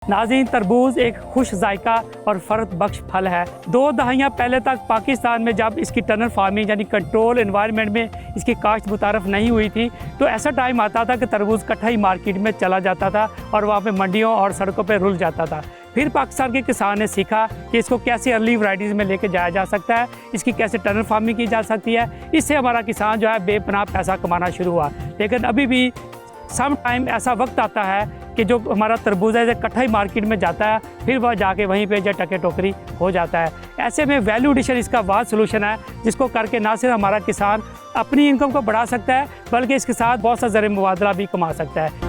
नाज़रीन, तरबूज एक खुश जायका और फ़र्द बख्श फल है। 2 दहाइयाँ पहले तक पाकिस्तान में जब इसकी टनल फार्मिंग यानी कंट्रोल एनवायरनमेंट में इसकी काश्त मुतारफ़ नहीं हुई थी, तो ऐसा टाइम आता था कि तरबूज कट्ठा ही मार्केट में चला जाता था और वहाँ पे मंडियों और सड़कों पे रुल जाता था। फिर पाकिस्तान के किसान ने सीखा कि इसको कैसे अर्ली वैराइटीज़ में लेके जाया जा सकता है, इसकी कैसे टनल फार्मिंग की जा सकती है। इससे हमारा किसान जो है बेपनाह पैसा कमाना शुरू हुआ। लेकिन अभी भी सम टाइम ऐसा वक्त आता है कि जो हमारा तरबूज है कट्ठा ही मार्केट में जाता है, फिर वह जाके वहीं पे जो टके टोकरी हो जाता है। ऐसे में वैल्यू एडिशन इसका वाद सलूशन है, जिसको करके ना सिर्फ हमारा किसान अपनी इनकम को बढ़ा सकता है, बल्कि इसके साथ बहुत सा ज़र मुबादला भी कमा सकता है।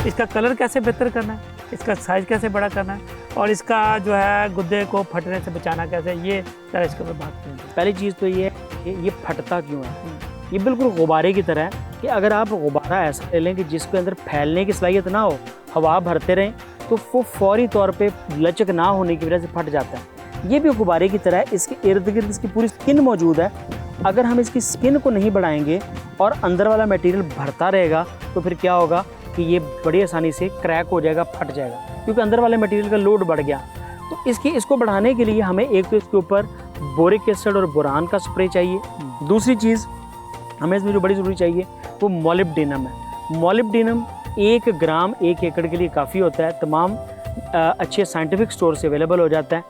इसका कलर कैसे बेहतर करना है, इसका साइज़ कैसे बड़ा करना है और इसका जो है गुद्दे को फटने से बचाना कैसे, ये तरह इसके ऊपर बात करेंगे। पहली चीज़ तो ये है कि ये फटता क्यों है। ये बिल्कुल गुब्बारे की तरह है कि अगर आप गुब्बारा ऐसा ले लें कि जिसके अंदर फैलने की सलाहियत ना हो, हवा भरते रहें, तो वो फौरी तौर पे लचक ना होने की वजह से फट जाता है। ये भी गुब्बारे की तरह है, इसके इर्द गिर्द इसकी पूरी स्किन मौजूद है। अगर हम इसकी स्किन को नहीं बढ़ाएंगे और अंदर वाला मटेरियल भरता रहेगा, तो फिर क्या होगा कि ये बड़ी आसानी से क्रैक हो जाएगा, फट जाएगा, क्योंकि अंदर वाले मटेरियल का लोड बढ़ गया। तो इसको बढ़ाने के लिए हमें एक तो इसके ऊपर बोरिक एसिड और बोरान का स्प्रे चाहिए। दूसरी चीज़ हमें इसमें जो बड़ी ज़रूरी चाहिए वो मोलिब्डेनम है। मोलिब्डेनम 1 ग्राम 1 एकड़ के लिए काफ़ी होता है, तमाम अच्छे साइंटिफिक स्टोर से अवेलेबल हो जाता है।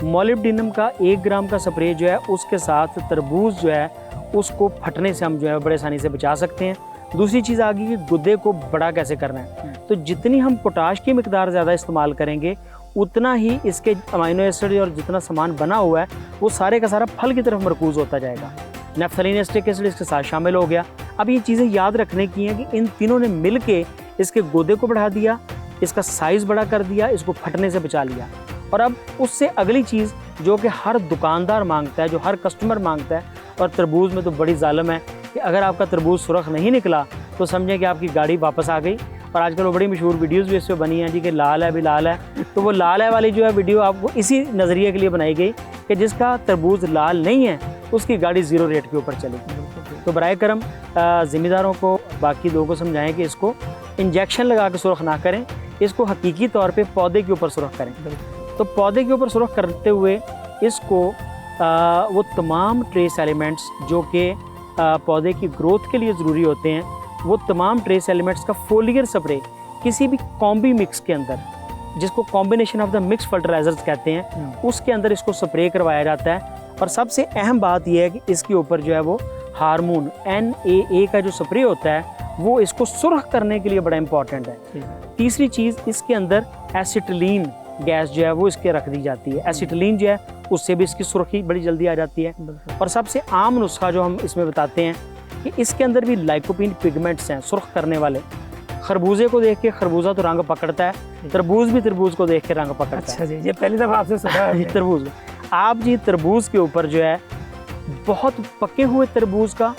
मोलिब्डेनम का 1 ग्राम का स्प्रे जो है उसके साथ तरबूज जो है उसको फटने से हम जो है बड़े आसानी से बचा सकते हैं। दूसरी चीज़ आ गई कि गुद्दे को बड़ा कैसे करना है। तो जितनी हम पोटाश की मिकदार ज़्यादा इस्तेमाल करेंगे, उतना ही इसके अमाइनो एसिड और जितना सामान बना हुआ है वो सारे का सारा फल की तरफ मरकूज़ होता जाएगा। नैफ्थलीन एसिड इसके साथ शामिल हो गया। अब ये चीज़ें याद रखने की हैं कि इन तीनों ने मिल के इसके गुद्दे को बढ़ा दिया, इसका साइज़ बड़ा कर दिया, इसको फटने से बचा लिया। और अब उससे अगली चीज़ जो कि हर दुकानदार मांगता है, जो हर कस्टमर मांगता है, और तरबूज में तो बड़ी जालिम है कि अगर आपका तरबूज सुरख नहीं निकला तो समझें कि आपकी गाड़ी वापस आ गई। और आजकल वो बड़ी मशहूर वीडियोज़ भी इस पर बनी हैं जी कि लाल है भी लाल है। तो वो लाल है वाली जो है वीडियो आपको इसी नज़रिए के लिए बनाई गई कि जिसका तरबूज लाल नहीं है उसकी गाड़ी 0 रेट के ऊपर चलेगी। तो बराए करम ज़िम्मेदारों को, बाकी लोगों को समझाएं कि इसको इंजेक्शन लगा के सुरख ना करें, इसको हकीकी तौर पर पौधे के ऊपर सुरख करें। तो पौधे के ऊपर सुरख करते हुए इसको वो तमाम ट्रेस एलिमेंट्स जो कि पौधे की ग्रोथ के लिए ज़रूरी होते हैं, वो तमाम ट्रेस एलिमेंट्स का फोलियर स्प्रे किसी भी कॉम्बी मिक्स के अंदर, जिसको combination of the mix fertilisers कहते हैं, उसके अंदर इसको स्प्रे करवाया जाता है। और सबसे अहम बात यह है कि इसके ऊपर जो है वो हार्मोन NAA का जो स्प्रे होता है वो इसको सुर्ख करने के लिए बड़ा इंपॉर्टेंट है। तीसरी चीज़, इसके अंदर एसिटिलीन गैस जो है वो इसके रख दी जाती है। एसिटिलीन जो है उससे भी इसकी सुर्खी बड़ी जल्दी आ जाती है। और सबसे आम नुस्खा जो हम इसमें बताते हैं कि इसके अंदर भी लाइकोपीन पिगमेंट्स हैं सुर्ख करने वाले। खरबूजे को देख के खरबूजा तो रंग पकड़ता है, तरबूज भी तरबूज को देख के रंग पकड़ता है। अच्छा जी, ये पहली दफ़ा आपसे सुना है। तरबूज आप जी तरबूज के ऊपर जो है बहुत पके हुए तरबूज का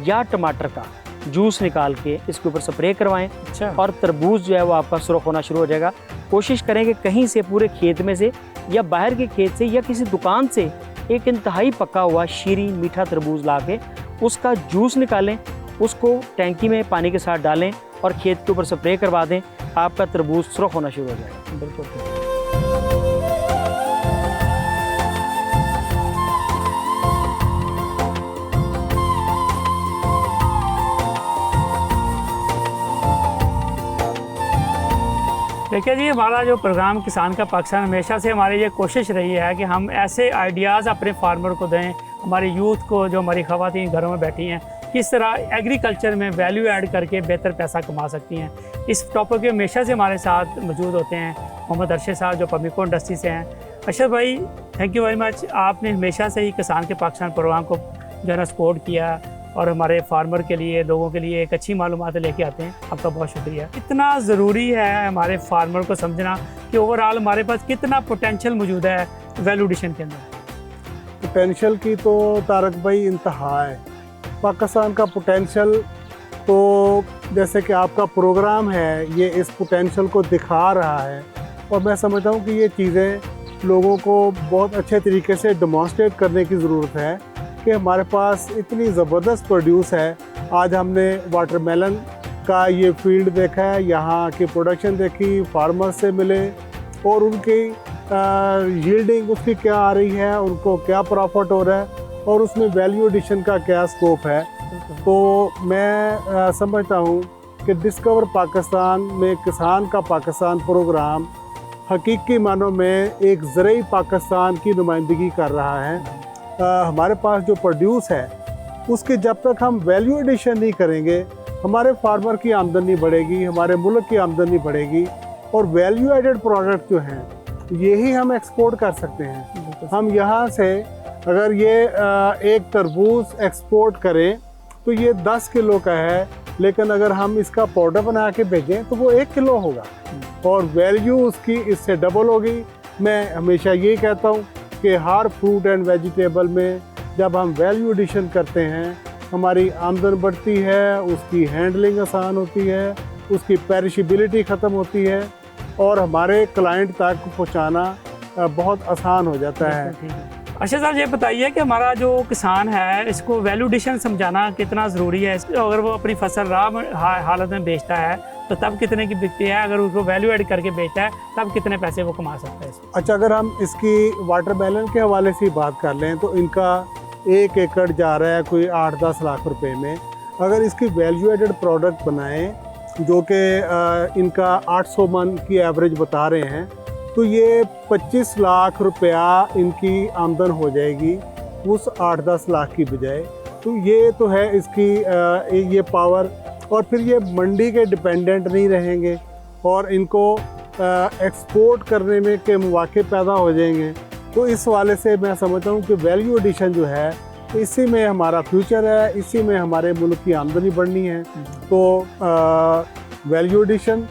या टमाटर का जूस निकाल के इसके ऊपर स्प्रे करवाएं। अच्छा। और और तरबूज जो है वो आपका सुर्ख होना शुरू हो जाएगा। कोशिश करें कि कहीं से पूरे खेत में से या बाहर के खेत से या किसी दुकान से एक इंतहाई पका हुआ शीरी मीठा तरबूज ला के उसका जूस निकालें, उसको टैंकी में पानी के साथ डालें और खेत के ऊपर स्प्रे करवा दें। आपका तरबूज सुर्ख होना शुरू हो जाएगा। बिल्कुल। देखिए जी, हमारा जो प्रोग्राम किसान का पाकिस्तान, हमेशा से हमारी ये कोशिश रही है कि हम ऐसे आइडियाज़ अपने फार्मर को दें, हमारे यूथ को, जो हमारी ख़वातीन घरों में बैठी हैं, किस तरह एग्रीकल्चर में वैल्यू ऐड करके बेहतर पैसा कमा सकती हैं। इस टॉपिक में हमेशा से हमारे साथ मौजूद होते हैं मोहम्मद अरशद साहब, जो पब्लिको इंडस्ट्री से हैं। अरशद भाई, थैंक यू वेरी मच। आपने हमेशा से ही किसान के पाकिस्तान प्रोग्राम को जो है ना सपोर्ट किया और हमारे फार्मर के लिए, लोगों के लिए एक अच्छी मालूमात लेके आते हैं। आपका बहुत शुक्रिया। इतना ज़रूरी है हमारे फार्मर को समझना कि ओवरऑल हमारे पास कितना पोटेंशियल मौजूद है वैल्यू एडिशन के अंदर। पोटेंशियल की तो तारक भाई इंतहा है। पाकिस्तान का पोटेंशियल तो जैसे कि आपका प्रोग्राम है ये इस पोटेंशियल को दिखा रहा है, और मैं समझता हूँ कि ये चीज़ें लोगों को बहुत अच्छे तरीके से डेमोंस्ट्रेट करने की ज़रूरत है कि हमारे पास इतनी ज़बरदस्त प्रोड्यूस है। आज हमने वाटरमेलन का ये फील्ड देखा है, यहाँ की प्रोडक्शन देखी, फार्मर से मिले और उनकी यील्डिंग उसकी क्या आ रही है, उनको क्या प्रॉफिट हो रहा है और उसमें वैल्यू एडिशन का क्या स्कोप है। तो मैं समझता हूँ कि डिस्कवर पाकिस्तान में किसान का पाकिस्तान प्रोग्राम हकीकी मानों में एक ज़रूरी पाकिस्तान की नुमाइंदगी कर रहा है। हमारे पास जो प्रोड्यूस है उसके जब तक हम वैल्यू एडिशन नहीं करेंगे, हमारे फार्मर की आमदनी बढ़ेगी, हमारे मुल्क की आमदनी बढ़ेगी, और वैल्यू एडेड प्रोडक्ट जो हैं यही हम एक्सपोर्ट कर सकते हैं। हम यहाँ से अगर ये एक तरबूज एक्सपोर्ट करें तो ये 10 किलो का है, लेकिन अगर हम इसका पाउडर बना के भेजें तो वो 1 किलो होगा और वैल्यू उसकी इससे डबल होगी। मैं हमेशा यही कहता हूँ कि हर फ्रूट एंड वेजिटेबल में जब हम वैल्यू एडिशन करते हैं हमारी आमदन बढ़ती है, उसकी हैंडलिंग आसान होती है, उसकी पेरिशेबिलिटी ख़त्म होती है और हमारे क्लाइंट तक पहुँचाना बहुत आसान हो जाता है। अच्छा साहब, ये बताइए कि हमारा जो किसान है इसको वैल्यू एडिशन समझाना कितना ज़रूरी है। अगर वो अपनी फसल हालत में बेचता है तो तब कितने की बिकती है, अगर उसको वैल्यू ऐड करके बेचता है तब कितने पैसे वो कमा सकता है। अच्छा, अगर हम इसकी वाटरमेलन के हवाले से बात कर लें तो इनका 1 एकड़ जा रहा है कोई 8-10 लाख रुपए में। अगर इसकी वैल्यू एडेड प्रोडक्ट बनाएं जो कि इनका 800 मन की एवरेज बता रहे हैं, तो ये 25 लाख रुपया इनकी आमदन हो जाएगी उस 8-10 लाख की बजाय। तो ये तो है इसकी ये पावर, और फिर ये मंडी के डिपेंडेंट नहीं रहेंगे और इनको एक्सपोर्ट करने में के मौके पैदा हो जाएंगे। तो इस वाले से मैं समझता हूँ कि वैल्यू एडिशन जो है इसी में हमारा फ्यूचर है, इसी में हमारे मुल्क की आमदनी बढ़नी है। तो वैल्यू एडिशन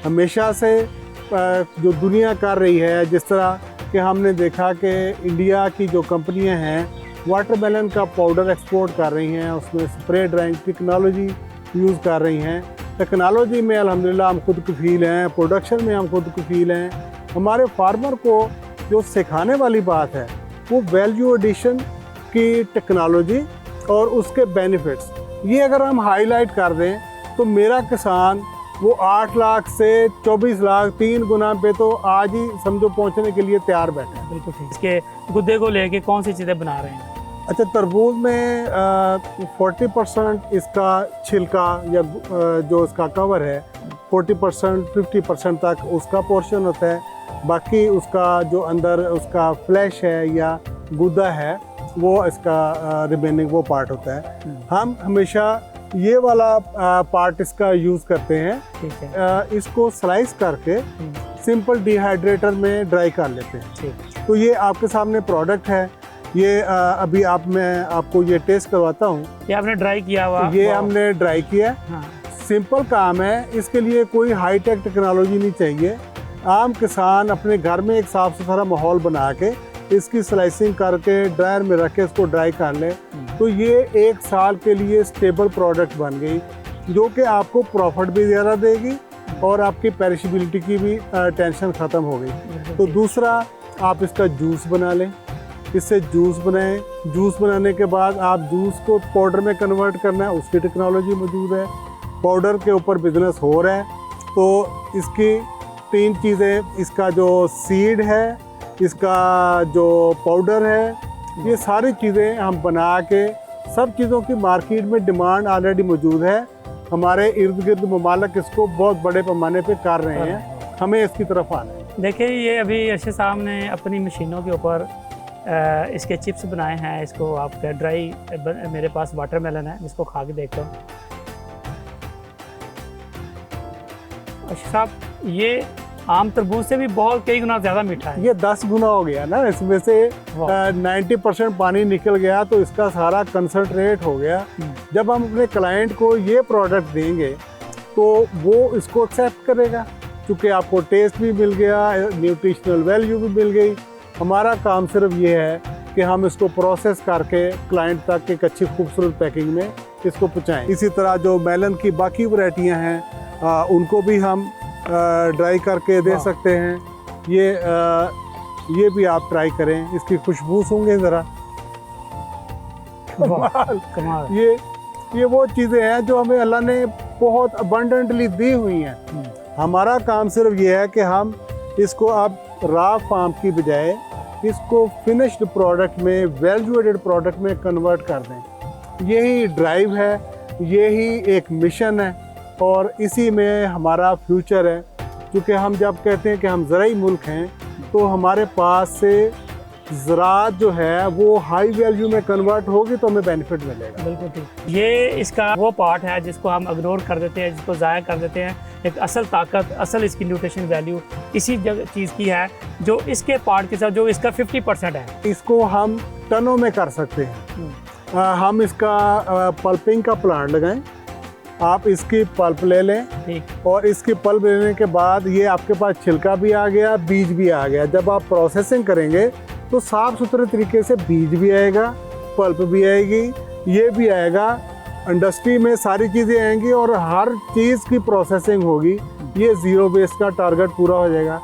हमेशा से जो दुनिया कर रही है, जिस तरह कि हमने देखा कि इंडिया की जो कंपनियां हैं वाटरमेलन का पाउडर एक्सपोर्ट कर रही हैं, उसमें स्प्रे ड्राइंग टेक्नोलॉजी यूज़ कर रही हैं। टेक्नोलॉजी में अल्हम्दुलिल्लाह हम खुद कफील हैं, प्रोडक्शन में हम खुद कफील हैं। हमारे फार्मर को जो सिखाने वाली बात है वो वैल्यू एडिशन की टेक्नोलॉजी और उसके बेनिफिट्स, ये अगर हम हाईलाइट कर दें तो मेरा किसान वो 8 लाख से 24 लाख 3 गुना पे तो आज ही समझो पहुंचने के लिए तैयार बैठा है। बिल्कुल ठीक। इसके गुद्दे को लेके कौन सी चीज़ें बना रहे हैं? अच्छा, तरबूज में 40% इसका छिलका या जो इसका कवर है 40% 50% तक उसका पोर्शन होता है, बाकी उसका जो अंदर उसका फ्लैश है या गुद्दा है वो इसका रिमेनिंग वो पार्ट होता है। हम हमेशा ये वाला पार्ट इसका यूज़ करते हैं। ठीक है। इसको स्लाइस करके सिंपल डिहाइड्रेटर में ड्राई कर लेते हैं। ठीक। तो ये आपके सामने प्रोडक्ट है, ये अभी मैं आपको ये टेस्ट करवाता हूँ। ये आपने ड्राई किया हुआ? ये हमने ड्राई किया। हाँ। सिंपल काम है, इसके लिए कोई हाईटेक टेक्नोलॉजी नहीं चाहिए। आम किसान अपने घर में एक साफ़ सुथरा माहौल बना के इसकी स्लाइसिंग करके ड्रायर में रख के इसको ड्राई कर लें तो ये 1 साल के लिए स्टेबल प्रोडक्ट बन गई, जो कि आपको प्रॉफिट भी ज़्यादा देगी और आपकी पेरिशेबिलिटी की भी टेंशन ख़त्म हो गई। तो दूसरा, आप इसका जूस बना लें, इससे जूस बनाएं। जूस बनाने के बाद आप जूस को पाउडर में कन्वर्ट करना है, उसकी टेक्नोलॉजी मौजूद है। पाउडर के ऊपर बिजनेस हो रहा है। तो इसकी 3 चीज़ें, इसका जो सीड है, इसका जो पाउडर है, ये सारी चीज़ें हम बना के, सब चीज़ों की मार्केट में डिमांड ऑलरेडी मौजूद है। हमारे इर्द गिर्द ममालिक इसको बहुत बड़े पैमाने पे कर रहे हैं, हमें इसकी तरफ आना है। देखिए, ये अभी अर्शद साहब ने अपनी मशीनों के ऊपर इसके चिप्स बनाए हैं। इसको आप ड्राई, मेरे पास वाटरमेलन है, इसको खा के देखता हूँ। अर्शद साहब, ये आम तरबूज से भी बहुत कई गुना ज़्यादा मीठा है। ये 10 गुना हो गया ना, इसमें से 90% पानी निकल गया तो इसका सारा कंसंट्रेट हो गया। जब हम अपने क्लाइंट को ये प्रोडक्ट देंगे तो वो इसको एक्सेप्ट करेगा, क्योंकि आपको टेस्ट भी मिल गया, न्यूट्रिशनल वैल्यू भी मिल गई। हमारा काम सिर्फ ये है कि हम इसको प्रोसेस करके क्लाइंट तक एक अच्छी खूबसूरत पैकिंग में इसको पहुँचाएँ। इसी तरह जो मेलन की बाकी वैरायटियाँ हैं उनको भी हम ड्राई करके दे सकते हैं। ये भी आप ट्राई करें, इसकी खुशबू सूंघें ज़रा। कमाल। ये वो चीज़ें हैं जो हमें अल्लाह ने बहुत अबंडेंटली दी हुई हैं। हमारा काम सिर्फ ये है कि हम इसको अब रॉ फार्म की बजाय इसको फिनिश्ड प्रोडक्ट में, वैल्यू एडेड प्रोडक्ट में कन्वर्ट कर दें। यही ड्राइव है, यही एक मिशन है और इसी में हमारा फ्यूचर है। क्योंकि हम जब कहते हैं कि हम ज़राई मुल्क हैं तो हमारे पास से ज़राअत जो है वो हाई वैल्यू में कन्वर्ट होगी तो हमें बेनिफिट मिलेगा। बिल्कुल ठीक। ये इसका वो पार्ट है जिसको हम इग्नोर कर देते हैं, जिसको ज़ाया कर देते हैं। एक असल ताकत, असल इसकी न्यूट्रिशन वैल्यू इसी जगह चीज़ की है जो इसके पार्ट के साथ जो इसका 50% है। इसको हम टनों में कर सकते हैं। हम इसका पल्पिंग का प्लांट लगाएं, आप इसकी पल्प ले लें ठीक। और इसकी पल्प लेने के बाद ये आपके पास छिलका भी आ गया, बीज भी आ गया। जब आप प्रोसेसिंग करेंगे तो साफ़ सुथरे तरीके से बीज भी आएगा, पल्प भी आएगी, ये भी आएगा, इंडस्ट्री में सारी चीज़ें आएंगी और हर चीज़ की प्रोसेसिंग होगी। ये ज़ीरो वेस्ट का टारगेट पूरा हो जाएगा।